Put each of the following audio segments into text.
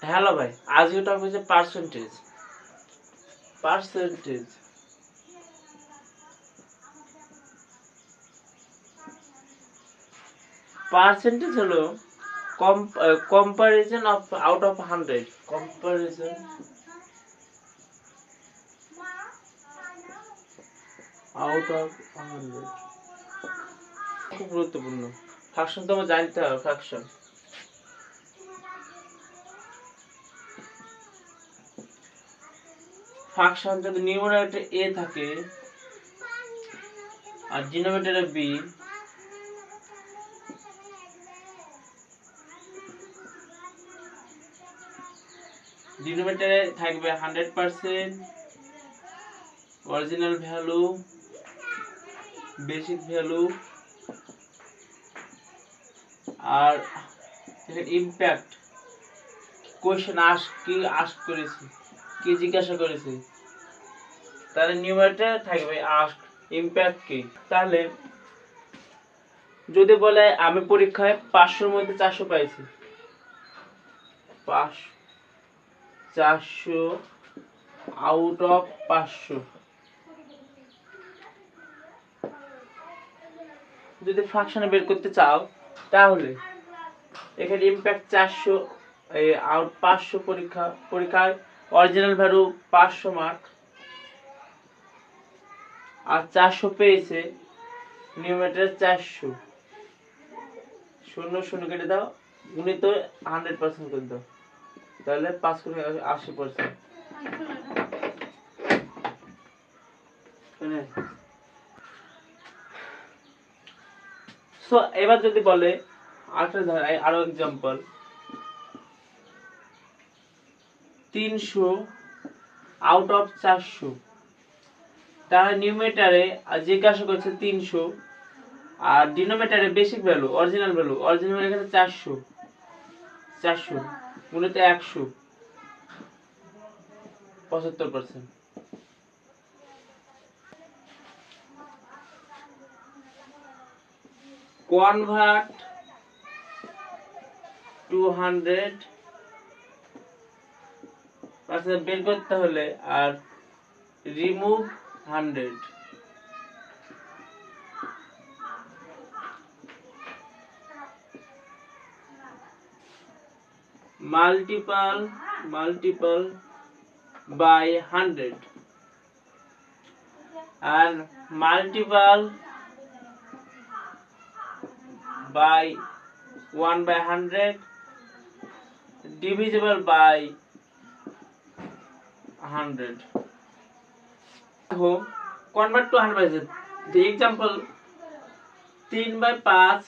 Hello ভাই, আজকে topic হচ্ছে পার্সেন্টেজ। পার্সেন্টেজ পার্সেন্টেজ হলো comparison of out of 100। Comparison out of 100 খুব গুরুত্বপূর্ণ। ফ্র্যাকশন তোমার জানতে হবে। ফ্র্যাকশন যদি নিউমারেটরে a থাকে আর ডিনোমিনেটরে b, ডিনোমিনেটরে থাকবে 100%, অরিজিনাল ভ্যালু, বেসিক ভ্যালু, আর ইমপ্যাক্ট কোয়েশ্চেন আস্ক করেছে, কি জিজ্ঞাসা করেছে, তাহলে নিউমারেটরে থাকবে আস্ক ইমপ্যাক্ট কি। তাহলে যদি বলে আমি পরীক্ষায় 500-র মধ্যে 400 পাইছি, 400 আউট অফ 500, যদি ফ্র্যাকশনে বের করতে চাও তাহলে এখানে ইমপ্যাক্ট 400 আউট 500, পরীক্ষায় অরিজিনাল ভ্যালু 500 মার্ক, আর 400 পেয়েছে, নিউমারেটরে 400, 0 0 কেটে দাও, গুণিত 100% করে দাও, তাহলে 5 করে 80%। সো এবার যদি বলে আরো এক্সাম্পল, 300 আউট অফ 400, তাহলে নিউমারেটরে জিজ্ঞাসা করছে 300, আর ডিনোমিনেটরে বেসিক ভ্যালু, অরিজিনাল ভ্যালু এখানে 400 গুণিত 100, 75%। কনভার্ট 200% বের করতে হলে আর remove 100, multiple by 100 and multiple by 1/100 divisible by 100. Convert to 100%. The example 3/5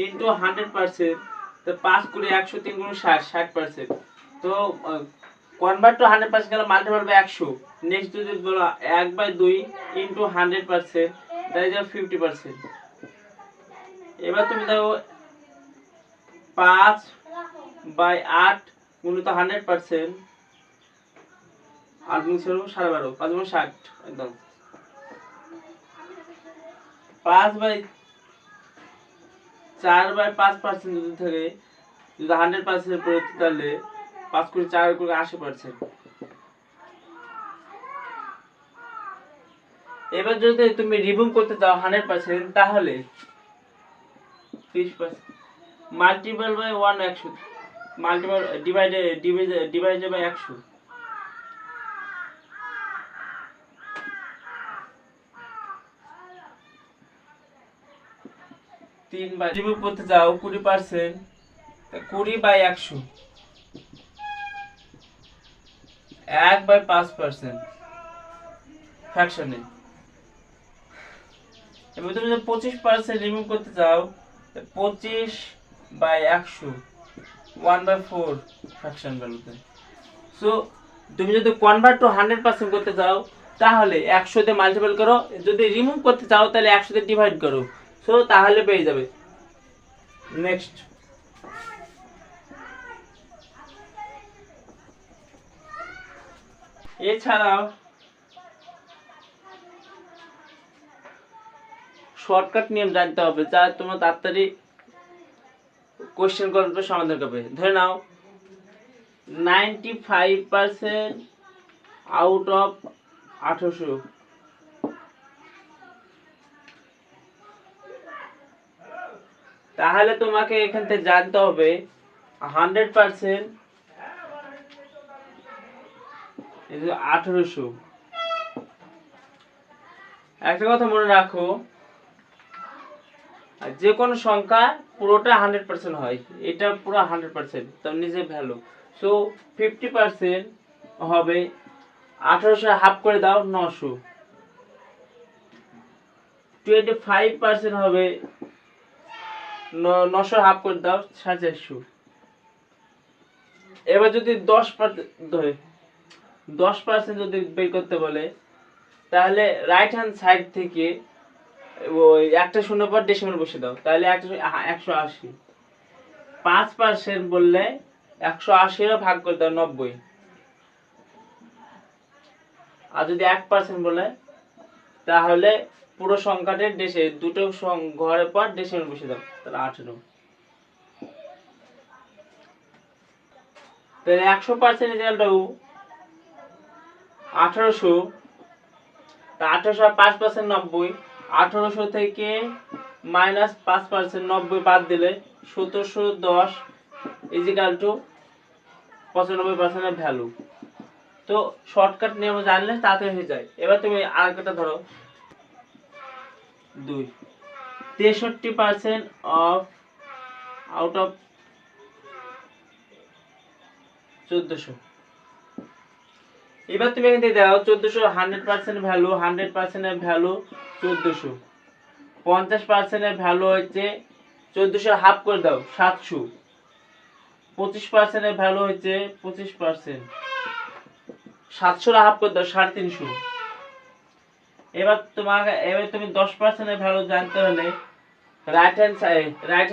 into 100%, তো 5 করে 100, 3 গুণ 60%। তো কনভার্ট টু 100% গেল মাল্টিপল বাই 100। নেক্সট যদি বলো 1/2 into 100%, তাই যে 50%। এবার তুমি দাও 5/8 গুণিত 100%, আর গুণ 12.5, 5 গুণ 60, একদম 4/5% যদি থাকে, যদি 100% পরিবর্তে, তাহলে 5 করে 4 করে 80%। এবার যদি তুমি রিমুভ করতে চাও 100%, তাহলে 30% multiple by 100, multiple divided by 100। Remove করতে চাও 20%, 20/100, 1/5% ফ্র্যাকশনে। এবার তুমি যদি 25% রিমুভ করতে চাও, 25/100, 1/4 ফ্র্যাকশন ভ্যালুতে। সো তুমি যদি কনভার্ট টু 100% করতে চাও, তাহলে 100 দিয়ে মাল্টিপল করো, যদি রিমুভ করতে চাও তাহলে 100 দিয়ে ডিভাইড করো, সো তাহলে পেয়ে যাবে। নেক্সট, এছাড়াও শর্টকাট নিয়ম জানতে হবে, যা তোমরা তাড়াতাড়ি কোশ্চেন করবে সমাধান করবে। ধরে নাও 95% আউট অফ 1800। তাহলে তোমাকে এখান থেকে জানতে হবে 100% 1800। একটা কথা মনে রাখো, যে কোনো সংখ্যা পুরোটা 100% হয়, এটা পুরো 100% তার নিজে ভ্যালু। সো 50% হবে 1800 হাফ করে দাও 900। 25% হবে 900 হাফ করে দাও 450। এবার যদি 10% যদি বের করতে বলে, তাহলে রাইট হ্যান্ড সাইড থেকে ওই একটা শূন্য পর ডেসিমাল বসে দাও, তাহলে 180। 5% বললে 180 ভাগ করে দাও 90। আর যদি 1% বলে, তাহলে পুরো সংখ্যাটার দেশে দুটো ঘরের পর ডেসিমাল বসে দাও, তাহলে 18। তাহলে 100% রেজাল্টটাও 1800। তা 1800 আর 5% 90। 1800 থেকে -5% 90 বাদ দিলে 1710 ইজিক্যাল টু 95% ভ্যালু। তো শর্টকাট নিয়ম জানলে তাড়াতাড়ি হয়ে যায়। এবার তুমি আরেকটা ধরো 2। 63% অফ আউট অফ 1400। এবার তুমি এখান থেকে দাও 1400 100% ভ্যালু, 100% এর ভ্যালু 1400। 50% এর ভ্যালু হচ্ছে 1400 হাফ করে দাও 700। 25% এর ভ্যালু হচ্ছে 25%। 700 হাফ করে দাও 350। এবার তুমি 10% এর ভ্যালু জানতে হলে রাইট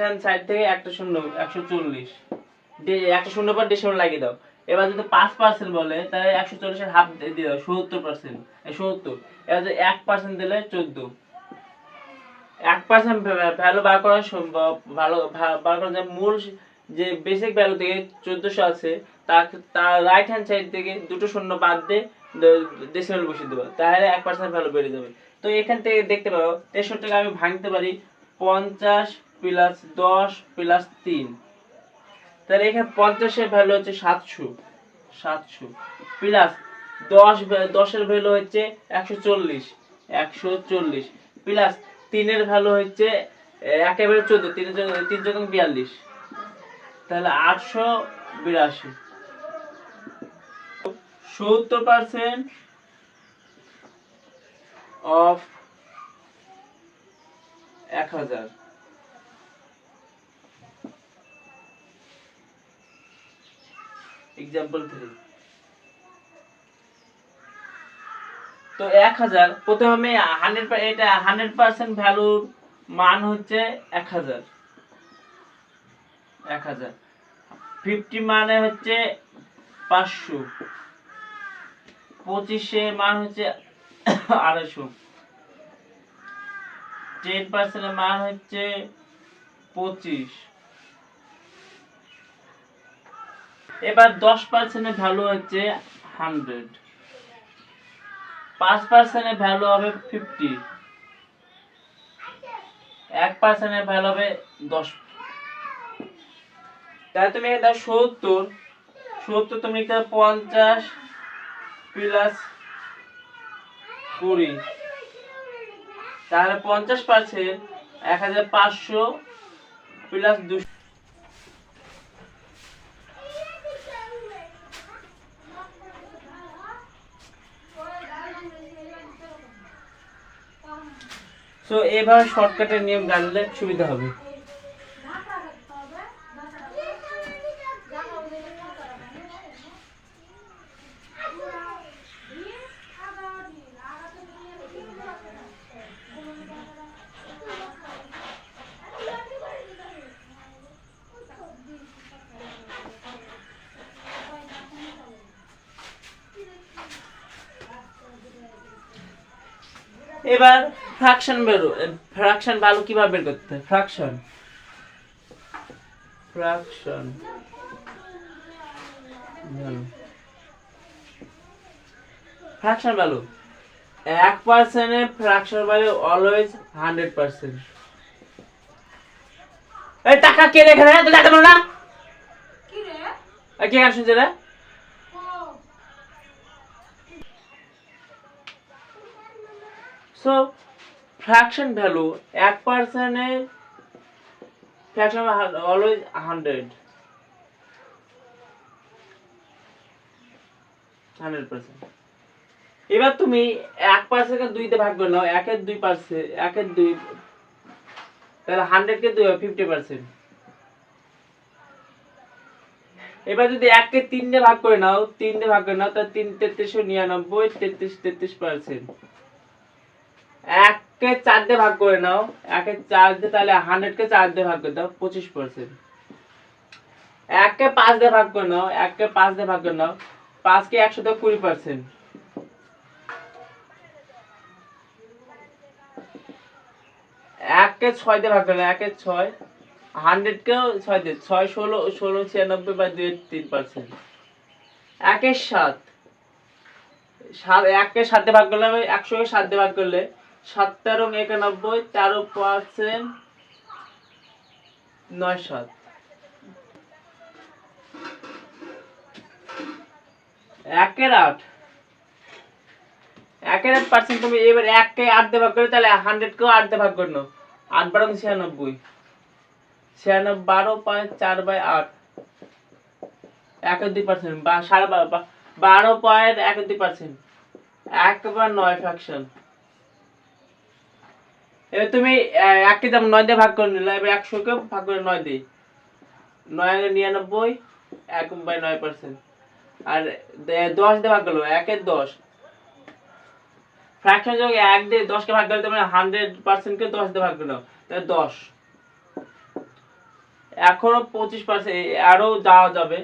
হ্যান্ড সাইড থেকে একটা শূন্য 140 একটা শূন্য পর ডেসিমাল লাগিয়ে দাও। এবার যদি 5% বলে, তাহলে 140 এর হাফ দিয়ে দাও 70%। 70। এবার যদি 1% দিলে 14। 1% ভ্যালু বার করা সম্ভব, বার করা যায় মূল যে বেসিক ভ্যালু থেকে 1400 আছে, তার রাইট হ্যান্ড সাইড থেকে দুটো শূন্য বাদ দিয়ে ডেসিমাল বসিয়ে দেবো, তাহলে 1% ভ্যালু বেড়ে যাবে। তো এখান থেকে দেখতে পারো 63কে আমি ভাঙতে পারি 50 প্লাস 10 প্লাস 3। তাহলে এখানে 50 এর ভ্যালু হচ্ছে 700 প্লাস 10 এর ভ্যালু হচ্ছে 140 প্লাস 3 এর ভ্যালু হচ্ছে একেবারে 14। 3 14 42, তাহলে 882। 70% অফ 1000। এক্সাম্পল 3। তো 1000 প্রথমে আমি 100% ভ্যালুর মান হচ্ছে 1000। 50 মানে হচ্ছে 500। 25 এর মান হচ্ছে 250। 10% এর মান হচ্ছে 25। এবার 10% এর ভ্যালু হচ্ছে 100। 5% এর ভ্যালু হবে 50। 1% এর ভ্যালু হবে 10। তাহলে তুমি এটা 70 তুমি লিখতে 50 প্লাস 20, তাহলে 50% 1500 প্লাস 200। সো এভাবে শর্টকাটের নিয়ম জানলে সুবিধা হবে। এবার ফ্র্যাকশন ভ্যালু কিভাবে বের করতে হয়? ফ্র্যাকশন ফ্র্যাকশন ভ্যালু 1% এর ফ্র্যাকশন ভ্যালু অলওয়েজ 100%। এই টাকা কে লেখে রে? তুই জানতে পারো না? কি রে? কে গান শুনছে রে? সো ফ্র্যাকশন ভ্যালু 1% এর ফ্র্যাকশন অলওয়েজ 100%। এবার তুমি 1% কে 2 তে ভাগ করে নাও, 1 এর 2%, 1 এর 2, তাহলে 100 কে 2 50%। এবার যদি 1 কে 3 দিয়ে ভাগ করে নাও, 3 দিয়ে ভাগ করে নাও, তাহলে 3 3399, 33%। 1 কে 4 দিয়ে ভাগ করে নাও, 1 এর 4 দিয়ে, তাহলে 100 কে 4 দিয়ে ভাগ করে দাও, 25%। 1 কে 5 দিয়ে ভাগ করে নাও, 1 কে 5 দিয়ে ভাগ করে নাও, 5 কে 100 দিয়ে 20%। 1 কে 6 দিয়ে ভাগ করে নাও, 1 এর 6, 100 কেও 6 দিয়ে, 6 16 16 96 বাই 2 এর 3%। 1 এর 7, 1 কে 7 দিয়ে ভাগ করলে, 100 কে 7 দিয়ে ভাগ করলে 7 13 91, 13% 97। 1 এর 8, 1 এর 8% তুমি এবার 1 কে 8 দিয়ে ভাগ করে, তাহলে 100 কেও 8 দিয়ে ভাগ করে নাও, 8 12 96, 96 12.4/8, 1 এর 2%, বা 12.12%, 1/9 ফ্র্যাকশন। এবার তুমি 1 কে যেমন 9 দিয়ে ভাগ করে নিলে, এবার 100 কে ভাগ করে 9 দিয়ে, 9 এর 99, 1/9%। আর 10 দিয়ে ভাগ করলো, 1 এর 10, ফ্র্যাকশন যখন 1 দিয়ে 10 কে ভাগ করলে, তোমরা 100% কে 10 দিয়ে ভাগ করে নাও, তাহলে 10। এখনো 25%, আরো যাওয়া যাবে,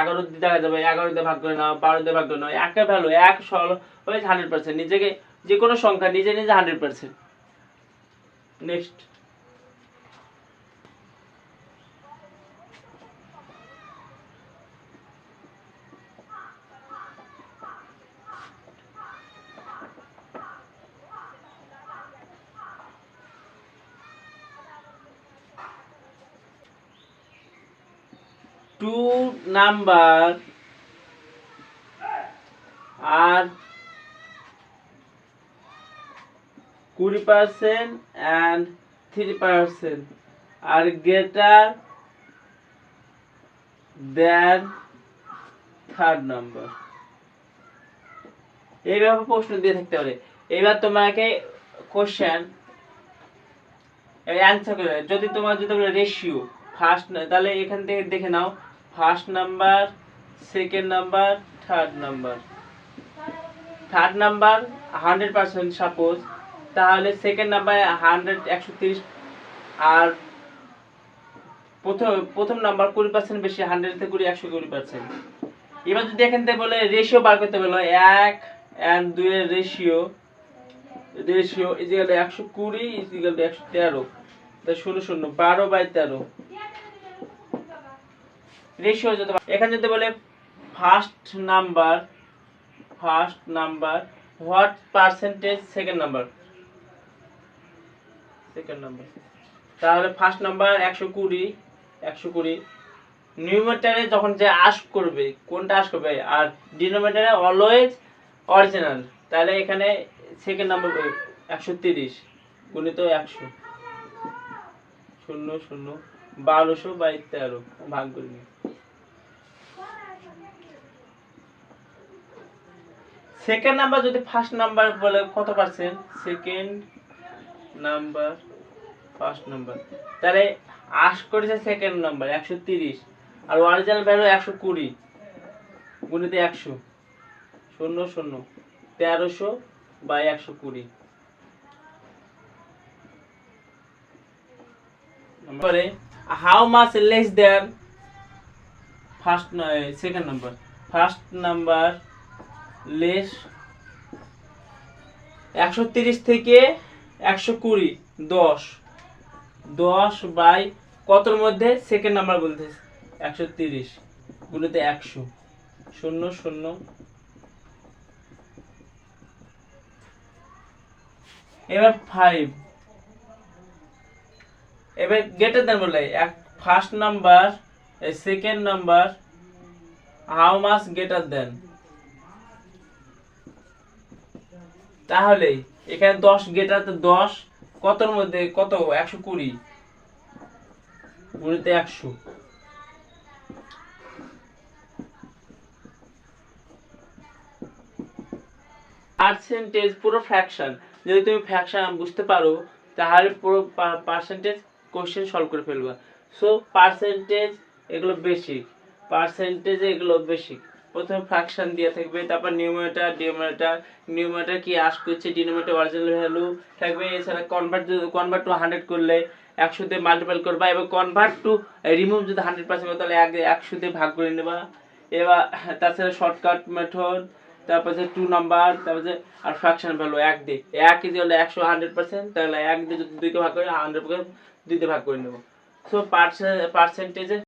11 দিয়ে দেখা যাবে, 11 দিয়ে ভাগ করে নাও, 12 দিয়ে ভাগ করে নাও। একটা ভ্যালু 1 অলওয়েজ 100%, নিজেকে যে কোনো সংখ্যা নিজে নিজে 100%। Next, two number are 20% and 3% are greater than third number। এইভাবে প্রশ্ন দিয়ে থাকতে পারে। এবার তোমাকে কোশ্চেন অ্যান্সার করে, যদি তোমার যদি বলে রেশিও ফার্স্ট, তাহলে এখান থেকে দেখে নাও first number, second number, third number. Third number 100% suppose, তাহলে সেকেন্ড নাম্বার 130, আর প্রথম নাম্বার 20% বেশি, 100 থেকে 20, 120%। এবার যদি এখান থেকে বলে রেশিও বার করতে বলো, 1 and 2 এর রেশিও ইজিক্যাল 120 ইজিক্যাল 113, তাই 16 16 12/13 রেশিও। যদি এখানে যদি বলে first number what percentage second number, তাহলে ফার্স্ট নাম্বার 120, নিউমারেটরে যখন যে আস্ক করবে, কোনটা আস্ক করবে, আর ডিনোমিনেটরে অলওয়েজ অরিজিনাল, তাহলে এখানে সেকেন্ড নাম্বার 130 গুণিত 100, 0 0 1200/13 ভাগ করে নিই। সেকেন্ড নাম্বার যদি ফার্স্ট নাম্বার বলে কত percent, second number first number, তাহলে আস্ক করেছে সেকেন্ড নাম্বার 130, আর অরিজিনাল ভ্যালু 120 গুণিত 100, 0 0 1300/120। নম্বরে how much less than second number, first number less 130 থেকে 120, 10 বাই কতর মধ্যে, সেকেন্ড নাম্বার বলতে 130 গুণিত 100 0 0। এবার 5, এবার গ্রেটার দ্যান বলে first number second number how much greater than, তাহলে এখানে 10 গ্রেটার, 10 কতর মধ্যে কত 120 গুণিত 100। পার্সেন্টেজ পুরো ফ্র্যাকশন, যদি তুমি ফ্র্যাকশন বুঝতে পারো তাহলে পুরো পার্সেন্টেজ কোশ্চেন সলভ করে ফেলবা। সো পার্সেন্টেজ এগুলো বেসিক, পার্সেন্টেজে এগুলো বেসিক। প্রথমে ফ্র্যাকশন দিয়ে থাকবে, তারপর নিউমারেটর ডিনোমিনেটর, নিউমারেটর কি আস করছে, ডিনোমিনেটর অরিজিনাল ভ্যালু থাকবে। এছাড়া কনভার্ট টু 100 করলে 100 দিয়ে মাল্টিপ্লাই করবা, এবার কনভার্ট টু রিমুভ যদি 100% হবে তাহলে 100 দিয়ে ভাগ করে নেবা। এবার তাছাড়া শর্টকাট মেথড, তারপরে 2 নাম্বার, তারপরে আর ফ্র্যাকশন ভ্যালু 1 দিয়ে 1 ইজ হলো 100 100%, তাহলে 1 দিয়ে যদি 2 কে ভাগ করে 100% 2 দিয়ে ভাগ করে নেব। সো পার্সেন্টেজে